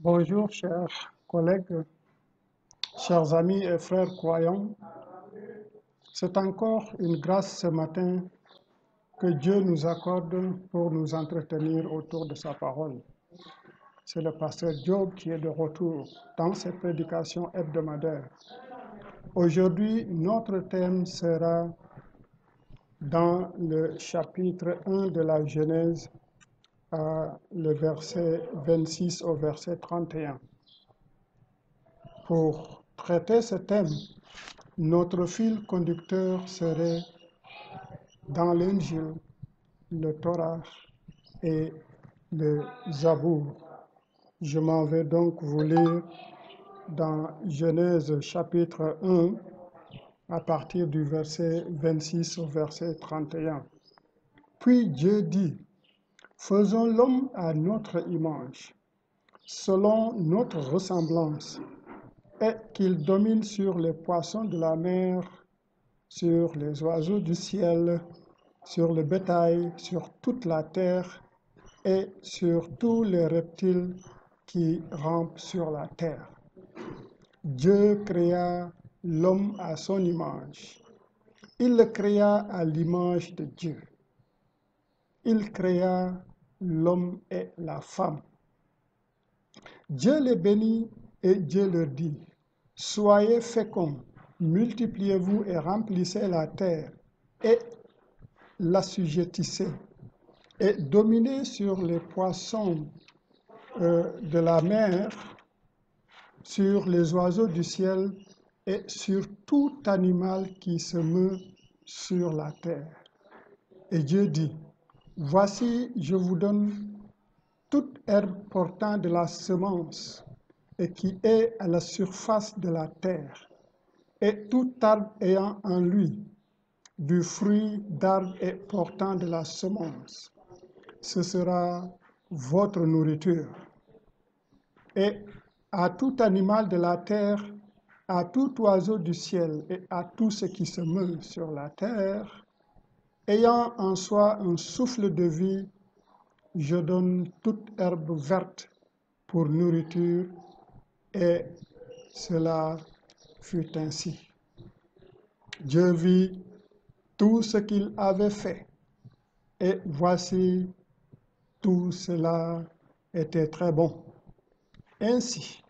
Bonjour, chers collègues, chers amis et frères croyants. C'est encore une grâce ce matin que Dieu nous accorde pour nous entretenir autour de sa parole. C'est le pasteur Job qui est de retour dans ses prédications hebdomadaires. Aujourd'hui, notre thème sera dans le chapitre 1 de la Genèse, le verset 26 au verset 31. Pour traiter ce thème, notre fil conducteur serait dans l'Injil, le Torah et le Zabour. Je m'en vais donc vous lire dans Genèse chapitre 1 à partir du verset 26 au verset 31. Puis Dieu dit, « Faisons l'homme à notre image, selon notre ressemblance, et qu'il domine sur les poissons de la mer, sur les oiseaux du ciel, sur le bétail, sur toute la terre et sur tous les reptiles qui rampent sur la terre. » Dieu créa l'homme à son image. Il le créa à l'image de Dieu. Il créa l'homme et la femme. Dieu les bénit et Dieu leur dit, « Soyez féconds, multipliez-vous et remplissez la terre et l'assujettissez et dominez sur les poissons de la mer, sur les oiseaux du ciel et sur tout animal qui se meut sur la terre. » Et Dieu dit, « Voici, je vous donne toute herbe portant de la semence et qui est à la surface de la terre, et tout arbre ayant en lui du fruit d'arbre et portant de la semence. Ce sera votre nourriture. Et à tout animal de la terre, à tout oiseau du ciel et à tout ce qui se meut sur la terre, ayant en soi un souffle de vie, je donne toute herbe verte pour nourriture. » Et cela fut ainsi. Dieu vit tout ce qu'il avait fait, et voici, tout cela était très bon. Ainsi,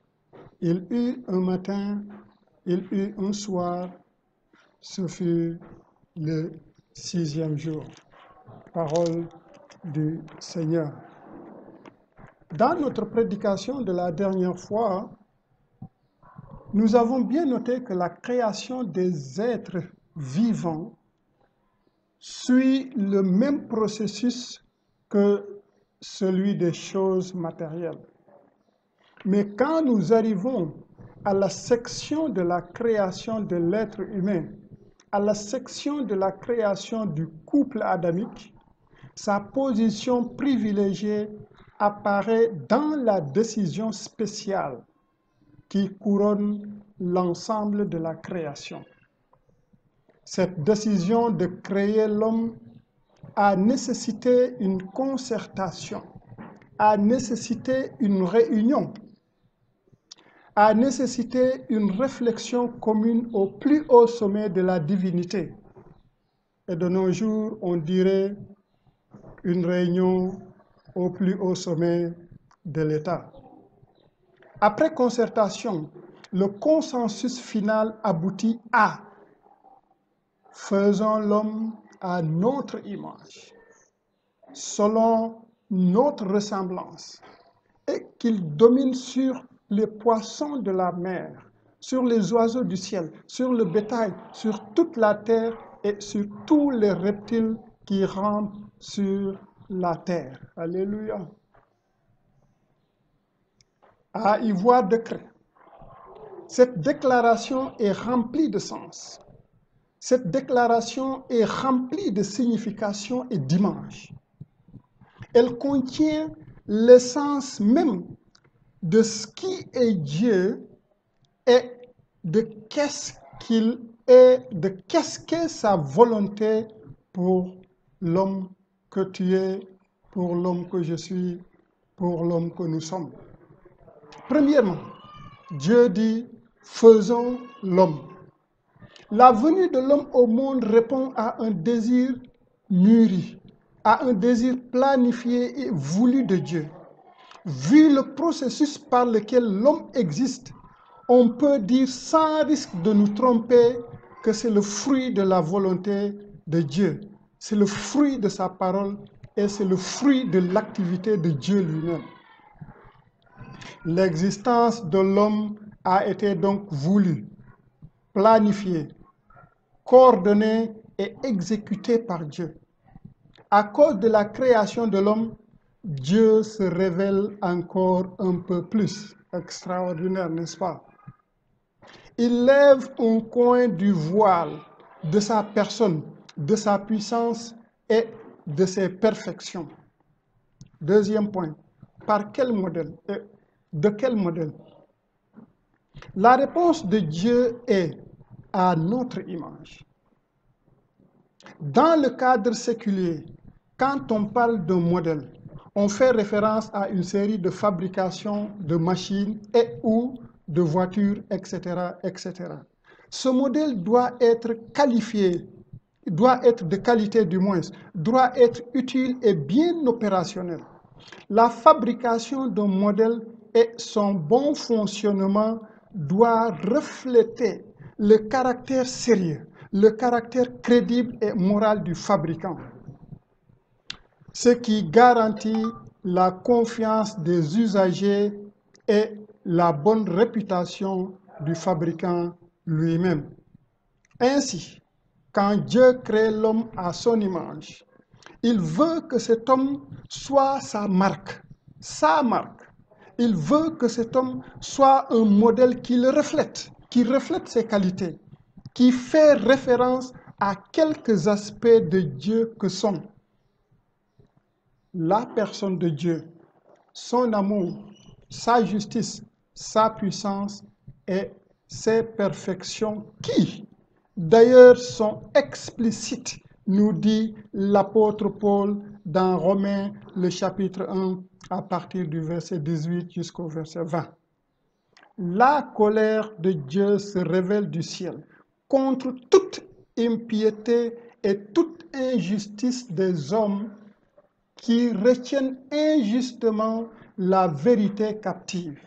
il eut un matin, il eut un soir, ce fut le 6e jour. Parole du Seigneur. Dans notre prédication de la dernière fois, nous avons bien noté que la création des êtres vivants suit le même processus que celui des choses matérielles. Mais quand nous arrivons à la section de la création de l'être humain, à la section de la création du couple adamique, sa position privilégiée apparaît dans la décision spéciale qui couronne l'ensemble de la création. Cette décision de créer l'homme a nécessité une concertation, a nécessité une réunion, a nécessité une réflexion commune au plus haut sommet de la divinité. Et de nos jours, on dirait une réunion au plus haut sommet de l'État. Après concertation, le consensus final aboutit à « Faisons l'homme à notre image, selon notre ressemblance, et qu'il domine sur les poissons de la mer, sur les oiseaux du ciel, sur le bétail, sur toute la terre et sur tous les reptiles qui rampent sur la terre. » Alléluia. À y voir décret. Cette déclaration est remplie de sens. Cette déclaration est remplie de signification et d'image. Elle contient l'essence même de ce qui est Dieu et de qu'est-ce qu'il est, de qu'est-ce qu'est sa volonté pour l'homme que tu es, pour l'homme que je suis, pour l'homme que nous sommes. Premièrement, Dieu dit, faisons l'homme. La venue de l'homme au monde répond à un désir mûri, à un désir planifié et voulu de Dieu. Vu le processus par lequel l'homme existe, on peut dire sans risque de nous tromper que c'est le fruit de la volonté de Dieu. C'est le fruit de sa parole et c'est le fruit de l'activité de Dieu lui-même. L'existence de l'homme a été donc voulue, planifiée, coordonnée et exécutée par Dieu. À cause de la création de l'homme, Dieu se révèle encore un peu plus. Extraordinaire, n'est-ce pas? Il lève un coin du voile de sa personne, de sa puissance et de ses perfections. Deuxième point, par quel modèle? De quel modèle? La réponse de Dieu est à notre image. Dans le cadre séculier, quand on parle d'un modèle, on fait référence à une série de fabrications de machines et ou de voitures, etc., etc. Ce modèle doit être qualifié, doit être de qualité du moins, doit être utile et bien opérationnel. La fabrication d'un modèle et son bon fonctionnement doit refléter le caractère sérieux, le caractère crédible et moral du fabricant, ce qui garantit la confiance des usagers et la bonne réputation du fabricant lui-même. Ainsi, quand Dieu crée l'homme à son image, il veut que cet homme soit sa marque, sa marque. Il veut que cet homme soit un modèle qui le reflète, qui reflète ses qualités, qui fait référence à quelques aspects de Dieu que sont la personne de Dieu, son amour, sa justice, sa puissance et ses perfections qui, d'ailleurs, sont explicites, nous dit l'apôtre Paul dans Romains, le chapitre 1, à partir du verset 18 jusqu'au verset 20. La colère de Dieu se révèle du ciel contre toute impiété et toute injustice des hommes qui retiennent injustement la vérité captive.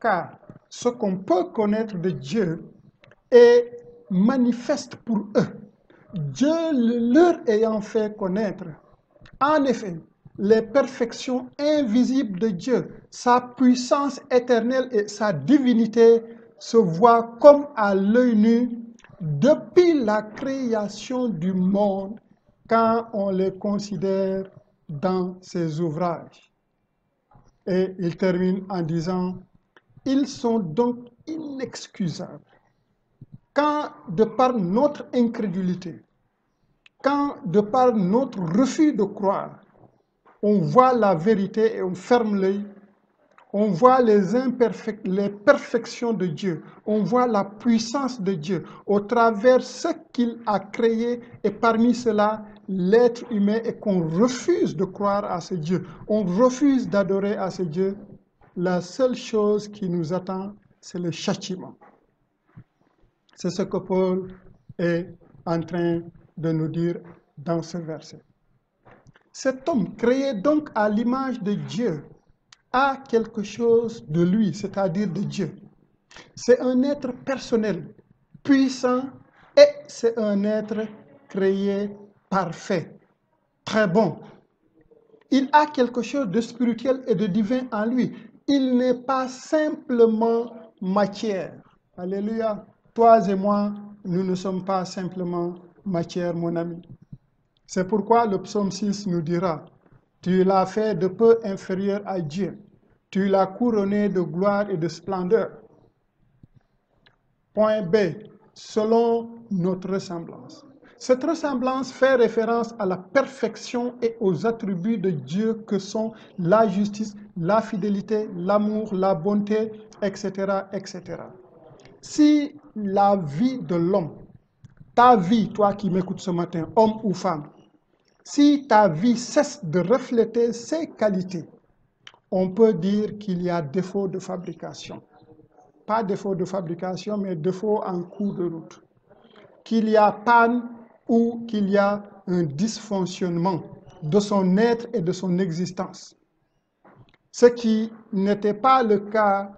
Car ce qu'on peut connaître de Dieu est manifeste pour eux, Dieu leur ayant fait connaître. En effet, les perfections invisibles de Dieu, sa puissance éternelle et sa divinité se voient comme à l'œil nu depuis la création du monde quand on les considère dans ses ouvrages. Et il termine en disant, ils sont donc inexcusables quand de par notre incrédulité, quand de par notre refus de croire, on voit la vérité et on ferme l'œil, on voit les perfections de Dieu, on voit la puissance de Dieu au travers ce qu'il a créé et parmi cela l'être humain et qu'on refuse de croire à ce Dieu, on refuse d'adorer à ce Dieu, la seule chose qui nous attend, c'est le châtiment. C'est ce que Paul est en train de nous dire dans ce verset. Cet homme créé donc à l'image de Dieu a quelque chose de lui, c'est-à-dire de Dieu. C'est un être personnel, puissant et c'est un être créé parfait, très bon. Il a quelque chose de spirituel et de divin en lui. Il n'est pas simplement matière. Alléluia. Toi et moi, nous ne sommes pas simplement matière, mon ami. C'est pourquoi le psaume 6 nous dira, « Tu l'as fait de peu inférieur à Dieu. Tu l'as couronné de gloire et de splendeur. » Point B, selon notre ressemblance. Cette ressemblance fait référence à la perfection et aux attributs de Dieu que sont la justice, la fidélité, l'amour, la bonté, etc., etc. Si la vie de l'homme, ta vie, toi qui m'écoutes ce matin, homme ou femme, si ta vie cesse de refléter ces qualités, on peut dire qu'il y a défaut de fabrication. Pas défaut de fabrication, mais défaut en cours de route. Qu'il y a panne ou qu'il y a un dysfonctionnement de son être et de son existence. Ce qui n'était pas le cas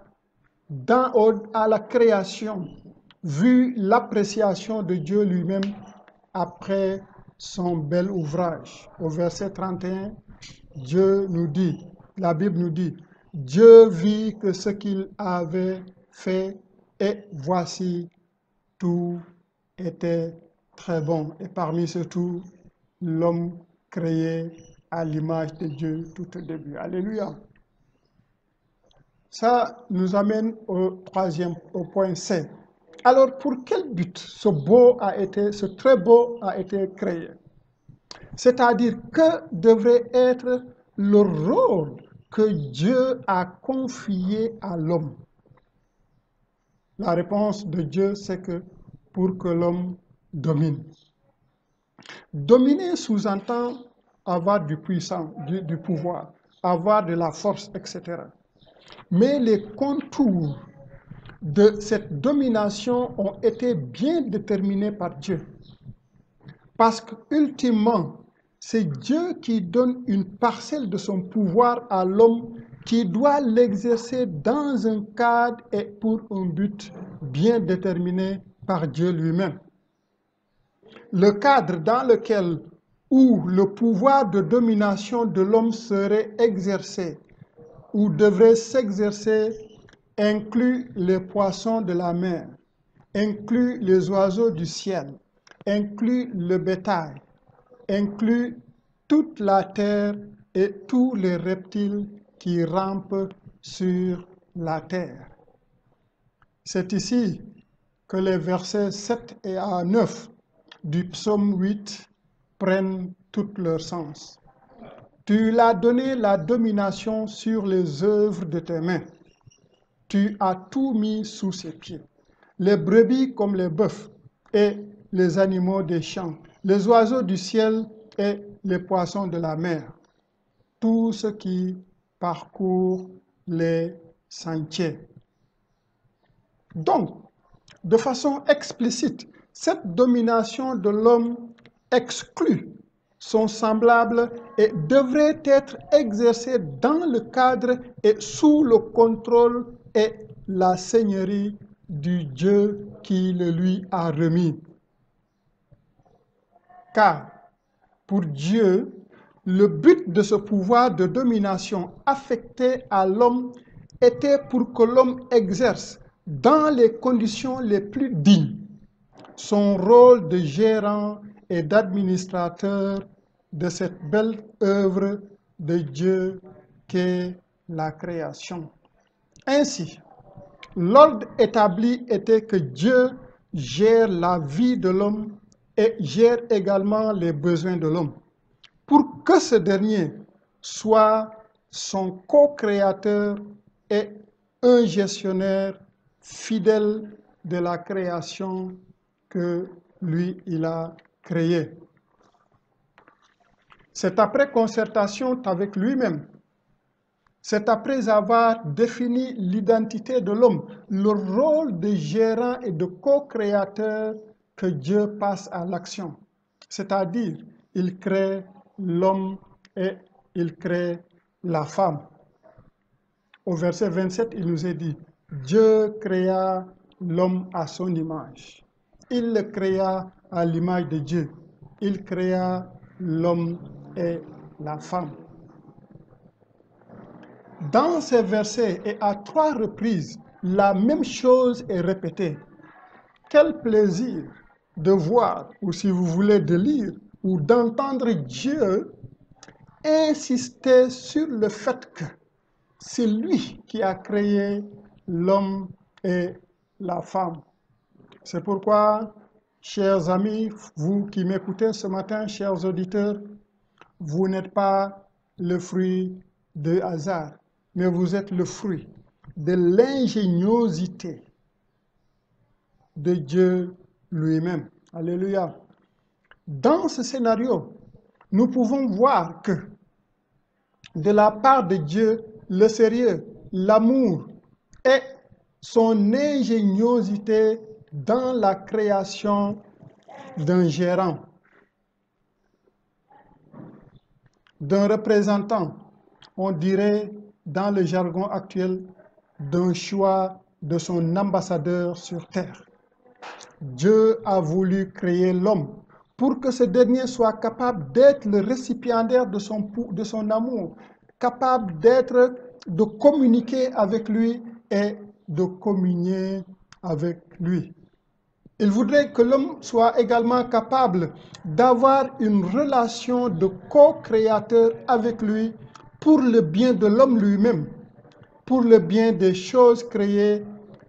à la création, vu l'appréciation de Dieu lui-même après son bel ouvrage. Au verset 31, Dieu nous dit, la Bible nous dit, Dieu vit que ce qu'il avait fait et voici, tout était très bon. Et parmi ce tout, l'homme créé à l'image de Dieu tout au début. Alléluia. Ça nous amène au point C. Alors, pour quel but ce très beau a été créé? C'est-à-dire, que devrait être le rôle que Dieu a confié à l'homme? La réponse de Dieu, c'est que pour que l'homme domine. Dominer sous-entend avoir du pouvoir, avoir de la force, etc. Mais les contours de cette domination ont été bien déterminés par Dieu. Parce qu'ultimement, c'est Dieu qui donne une parcelle de son pouvoir à l'homme qui doit l'exercer dans un cadre et pour un but bien déterminé par Dieu lui-même. Le cadre dans lequel où le pouvoir de domination de l'homme serait exercé ou devrait s'exercer inclut les poissons de la mer, inclut les oiseaux du ciel, inclut le bétail, inclut toute la terre et tous les reptiles qui rampent sur la terre. C'est ici que les versets 7 et 9 du psaume 8 prennent tout leur sens. Tu l'as donné la domination sur les œuvres de tes mains. Tu as tout mis sous ses pieds. Les brebis comme les bœufs et les animaux des champs, les oiseaux du ciel et les poissons de la mer, tout ce qui parcourt les sentiers. Donc, de façon explicite, cette domination de l'homme exclut son semblable et devrait être exercée dans le cadre et sous le contrôle et la seigneurie du Dieu qui le lui a remis. Car pour Dieu, le but de ce pouvoir de domination affecté à l'homme était pour que l'homme exerce dans les conditions les plus dignes son rôle de gérant et d'administrateur de cette belle œuvre de Dieu qu'est la création. Ainsi, l'ordre établi était que Dieu gère la vie de l'homme et gère également les besoins de l'homme, pour que ce dernier soit son co-créateur et un gestionnaire fidèle de la création que lui, il a créée. C'est après concertation avec lui-même, c'est après avoir défini l'identité de l'homme, le rôle de gérant et de co-créateur que Dieu passe à l'action. C'est-à-dire, il crée l'homme et il crée la femme. Au verset 27, il nous est dit, Dieu créa l'homme à son image. Il le créa à l'image de Dieu. Il créa l'homme et la femme. Dans ces versets et à 3 reprises, la même chose est répétée. Quel plaisir de voir, ou si vous voulez de lire, ou d'entendre Dieu insister sur le fait que c'est lui qui a créé l'homme et la femme. C'est pourquoi, chers amis, vous qui m'écoutez ce matin, chers auditeurs, vous n'êtes pas le fruit de hasard, mais vous êtes le fruit de l'ingéniosité de Dieu lui-même. Alléluia. Dans ce scénario, nous pouvons voir que de la part de Dieu, le sérieux, l'amour et son ingéniosité dans la création d'un gérant, d'un représentant, on dirait dans le jargon actuel, d'un choix de son ambassadeur sur terre. Dieu a voulu créer l'homme pour que ce dernier soit capable d'être le récipiendaire de son amour, capable de communiquer avec lui et de communier avec lui. Il voudrait que l'homme soit également capable d'avoir une relation de co-créateur avec lui pour le bien de l'homme lui-même, pour le bien des choses créées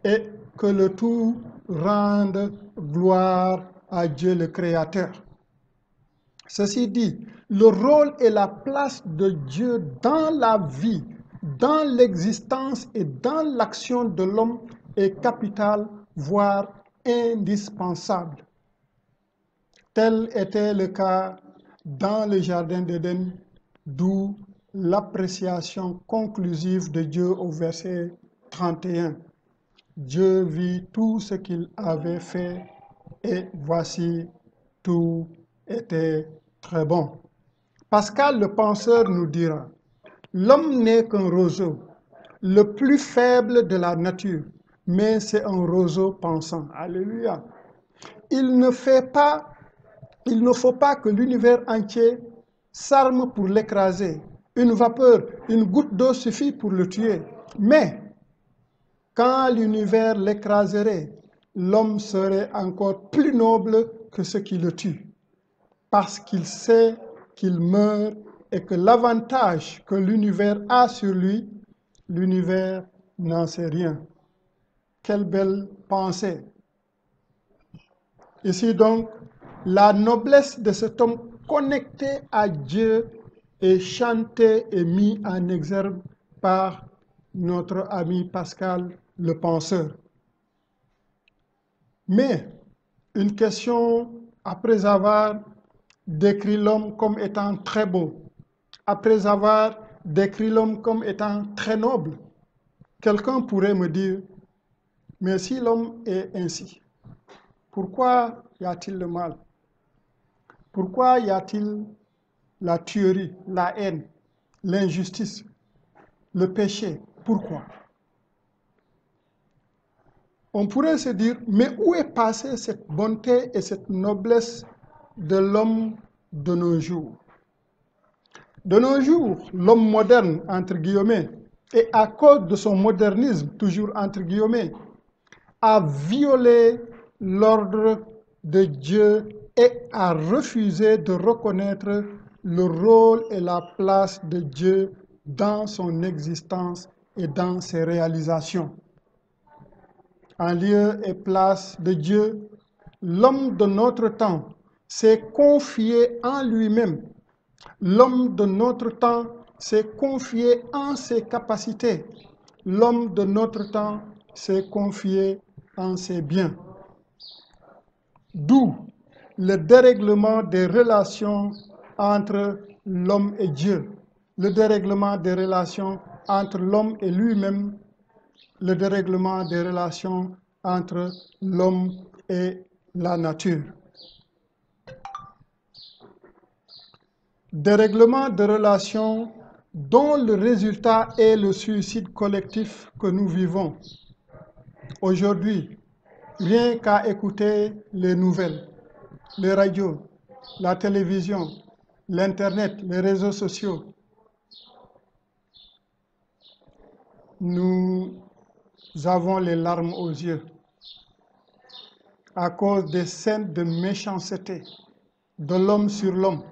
et que le tout rende gloire à Dieu le Créateur. Ceci dit, le rôle et la place de Dieu dans la vie, dans l'existence et dans l'action de l'homme est capital, voire indispensable. Tel était le cas dans le jardin d'Éden, d'où l'appréciation conclusive de Dieu au verset 31. Dieu vit tout ce qu'il avait fait et voici, tout était très bon. Pascal le penseur nous dira, l'homme n'est qu'un roseau, le plus faible de la nature, mais c'est un roseau pensant. Alléluia. Il ne faut pas que l'univers entier s'arme pour l'écraser. Une vapeur, une goutte d'eau suffit pour le tuer. Mais quand l'univers l'écraserait, l'homme serait encore plus noble que ce qui le tue, parce qu'il sait qu'il meurt et que l'avantage que l'univers a sur lui, l'univers n'en sait rien. Quelle belle pensée! Ici donc, la noblesse de cet homme connecté à Dieu est chantée et mise en exergue par notre ami Pascal le penseur. Mais une question, après avoir décrit l'homme comme étant très beau, après avoir décrit l'homme comme étant très noble, quelqu'un pourrait me dire, mais si l'homme est ainsi, pourquoi y a-t-il le mal? Pourquoi y a-t-il la tuerie, la haine, l'injustice, le péché? Pourquoi? On pourrait se dire, mais où est passée cette bonté et cette noblesse de l'homme de nos jours? De nos jours, l'homme moderne, entre guillemets, et à cause de son modernisme, toujours entre guillemets, a violé l'ordre de Dieu et a refusé de reconnaître le rôle et la place de Dieu dans son existence et dans ses réalisations. En lieu et place de Dieu, l'homme de notre temps s'est confié en lui-même. L'homme de notre temps s'est confié en ses capacités. L'homme de notre temps s'est confié en ses biens. D'où le dérèglement des relations entre l'homme et Dieu, le dérèglement des relations entre l'homme et lui-même, le dérèglement des relations entre l'homme et la nature. Dérèglement de relations dont le résultat est le suicide collectif que nous vivons. Aujourd'hui, rien qu'à écouter les nouvelles, les radios, la télévision, l'Internet, les réseaux sociaux, nous avons les larmes aux yeux à cause des scènes de méchanceté de l'homme sur l'homme,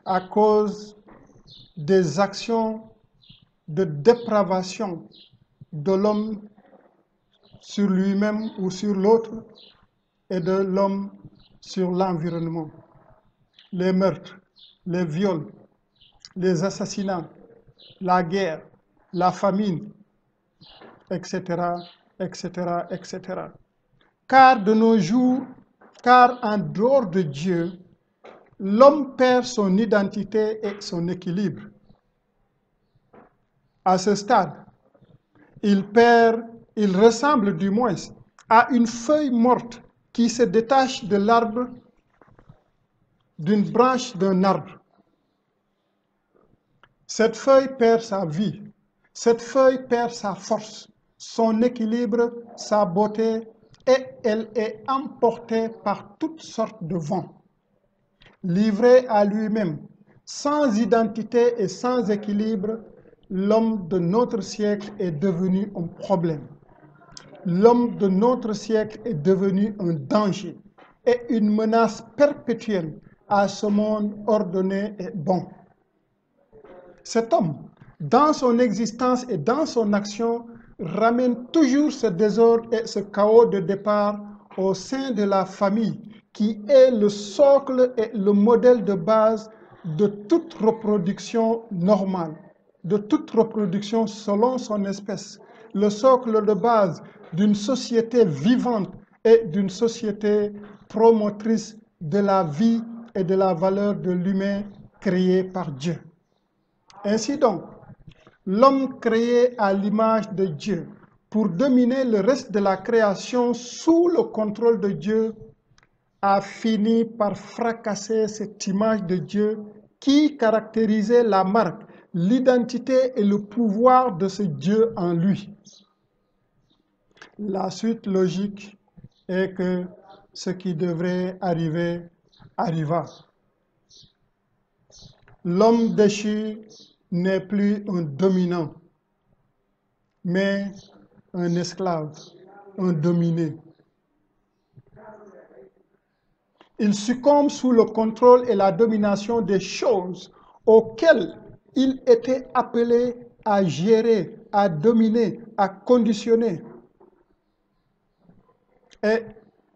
à cause des actions de dépravation de l'homme sur lui-même ou sur l'autre et de l'homme sur l'environnement. Les meurtres, les viols, les assassinats, la guerre, la famine, etc., etc., etc. Car de nos jours, car en dehors de Dieu, l'homme perd son identité et son équilibre. À ce stade, il ressemble du moins à une feuille morte qui se détache de l'arbre, d'une branche d'un arbre. Cette feuille perd sa vie, cette feuille perd sa force, son équilibre, sa beauté, et elle est emportée par toutes sortes de vents. Livré à lui-même, sans identité et sans équilibre, l'homme de notre siècle est devenu un problème. L'homme de notre siècle est devenu un danger et une menace perpétuelle à ce monde ordonné et bon. Cet homme, dans son existence et dans son action, ramène toujours ce désordre et ce chaos de départ au sein de la famille, qui est le socle et le modèle de base de toute reproduction normale, de toute reproduction selon son espèce, le socle de base d'une société vivante et d'une société promotrice de la vie et de la valeur de l'humain créé par Dieu. Ainsi donc, l'homme créé à l'image de Dieu pour dominer le reste de la création sous le contrôle de Dieu a fini par fracasser cette image de Dieu qui caractérisait la marque, l'identité et le pouvoir de ce Dieu en lui. La suite logique est que ce qui devrait arriver arriva. L'homme déchu n'est plus un dominant, mais un esclave, un dominé. Il succombe sous le contrôle et la domination des choses auxquelles il était appelé à gérer, à dominer, à conditionner. Et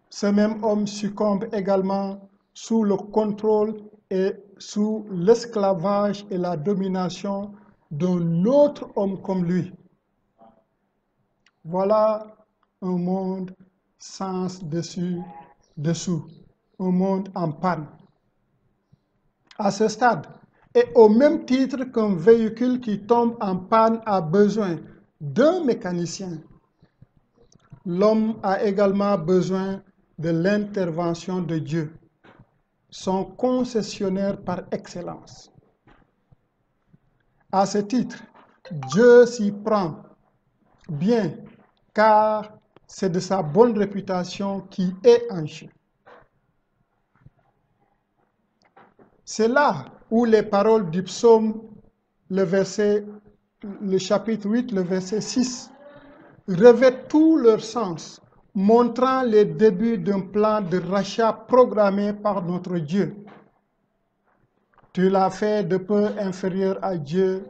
ce même homme succombe également sous le contrôle et sous l'esclavage et la domination d'un autre homme comme lui. Voilà un monde sans dessus-dessous, un monde en panne. À ce stade, et au même titre qu'un véhicule qui tombe en panne a besoin d'un mécanicien, l'homme a également besoin de l'intervention de Dieu, son concessionnaire par excellence. À ce titre, Dieu s'y prend bien, car c'est de sa bonne réputation qui est en jeu. C'est là où les paroles du psaume, le chapitre 8, le verset 6, revêtent tout leur sens, montrant les débuts d'un plan de rachat programmé par notre Dieu. Tu l'as fait de peu inférieur à Dieu,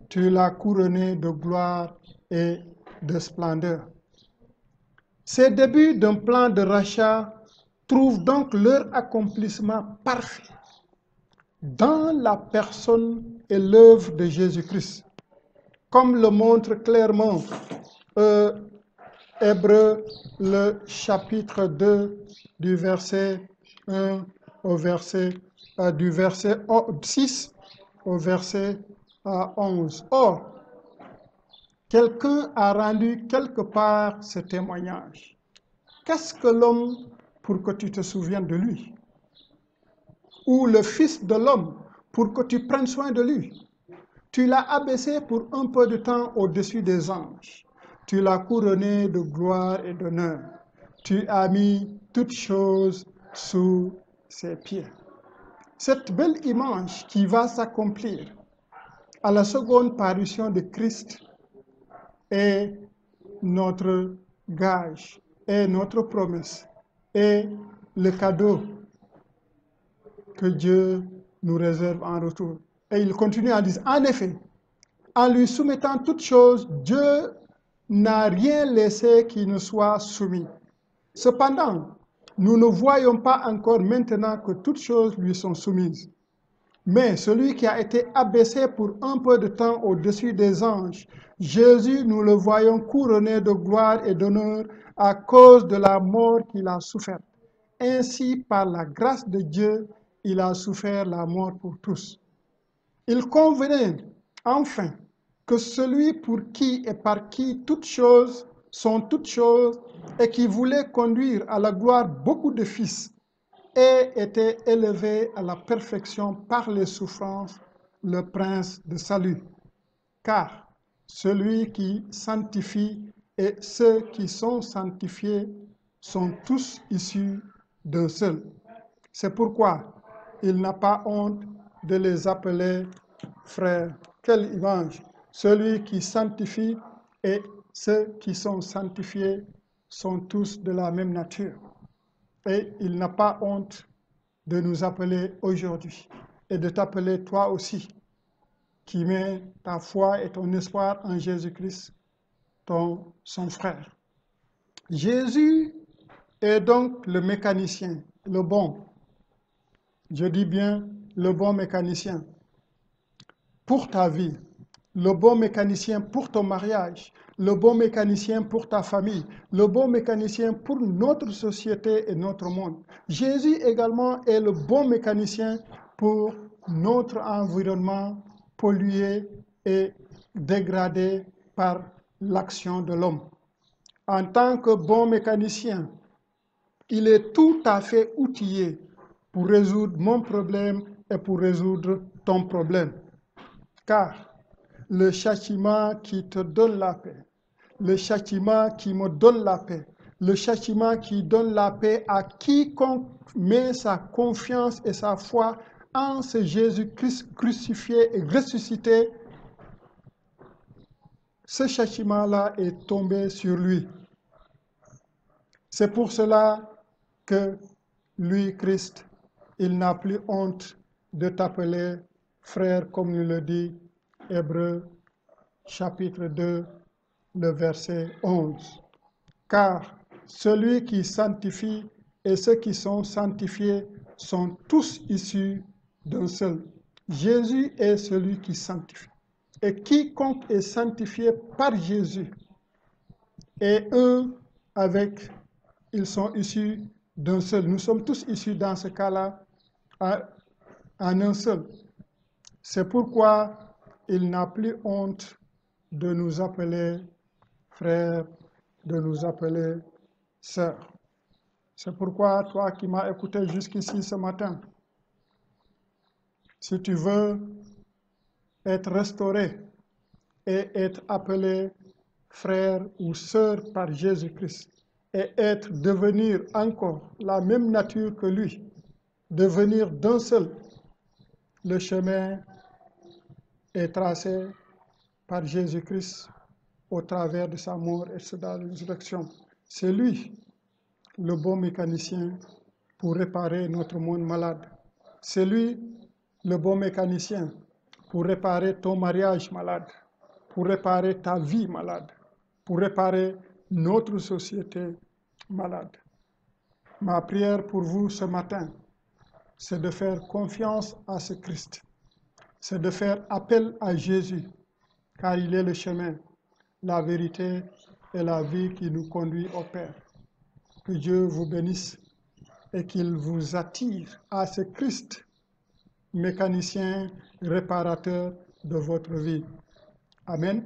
tu l'as couronné de gloire et de splendeur. Ces débuts d'un plan de rachat trouvent donc leur accomplissement parfait dans la personne et l'œuvre de Jésus-Christ, comme le montre clairement Hébreux, le chapitre 2, du verset 1 au verset, du verset 6 au verset 11. Or, quelqu'un a rendu quelque part ce témoignage. Qu'est-ce que l'homme pour que tu te souviennes de lui? Ou le Fils de l'homme pour que tu prennes soin de lui? Tu l'as abaissé pour un peu de temps au-dessus des anges. Tu l'as couronné de gloire et d'honneur. Tu as mis toutes choses sous ses pieds. Cette belle image qui va s'accomplir à la seconde parution de Christ est notre gage, est notre promesse, est le cadeau que Dieu nous réserve en retour. Et il continue à dire, en effet, en lui soumettant toutes choses, Dieu n'a rien laissé qui ne soit soumis. Cependant, nous ne voyons pas encore maintenant que toutes choses lui sont soumises. Mais celui qui a été abaissé pour un peu de temps au-dessus des anges, Jésus, nous le voyons couronné de gloire et d'honneur à cause de la mort qu'il a soufferte. Ainsi, par la grâce de Dieu, il a souffert la mort pour tous. Il convenait, enfin, que celui pour qui et par qui toutes choses sont toutes choses et qui voulait conduire à la gloire beaucoup de fils ait été élevé à la perfection par les souffrances, le prince de salut. Car celui qui sanctifie et ceux qui sont sanctifiés sont tous issus d'un seul. C'est pourquoi il n'a pas honte de les appeler frères. Quelle image! Celui qui sanctifie et ceux qui sont sanctifiés sont tous de la même nature. Et il n'a pas honte de nous appeler aujourd'hui et de t'appeler toi aussi, qui met ta foi et ton espoir en Jésus-Christ, son frère. Jésus est donc le mécanicien, le bon. Je dis bien le bon mécanicien pour ta vie, le bon mécanicien pour ton mariage, le bon mécanicien pour ta famille, le bon mécanicien pour notre société et notre monde. Jésus également est le bon mécanicien pour notre environnement pollué et dégradé par l'action de l'homme. En tant que bon mécanicien, il est tout à fait outillé pour résoudre mon problème et pour résoudre ton problème. Car le châtiment qui te donne la paix, le châtiment qui me donne la paix, le châtiment qui donne la paix à quiconque met sa confiance et sa foi en ce Jésus-Christ crucifié et ressuscité, ce châtiment-là est tombé sur lui. C'est pour cela que lui, Christ, il n'a plus honte de t'appeler frère, comme nous le dit Hébreux chapitre 2, le verset 11. Car celui qui sanctifie et ceux qui sont sanctifiés sont tous issus d'un seul. Jésus est celui qui sanctifie. Et quiconque est sanctifié par Jésus, et eux, ils sont issus d'un seul. Nous sommes tous issus dans ce cas-là en un seul. C'est pourquoi il n'a plus honte de nous appeler frères, de nous appeler sœurs. C'est pourquoi toi qui m'as écouté jusqu'ici ce matin, si tu veux être restauré et être appelé frère ou sœur par Jésus-Christ et devenir encore la même nature que lui, devenir d'un seul, le chemin est tracé par Jésus-Christ au travers de sa mort et de sa résurrection. C'est lui, le bon mécanicien, pour réparer notre monde malade. C'est lui, le bon mécanicien, pour réparer ton mariage malade, pour réparer ta vie malade, pour réparer notre société malade. Ma prière pour vous ce matin, c'est de faire confiance à ce Christ, c'est de faire appel à Jésus, car il est le chemin, la vérité et la vie qui nous conduit au Père. Que Dieu vous bénisse et qu'il vous attire à ce Christ, mécanicien, réparateur de votre vie. Amen.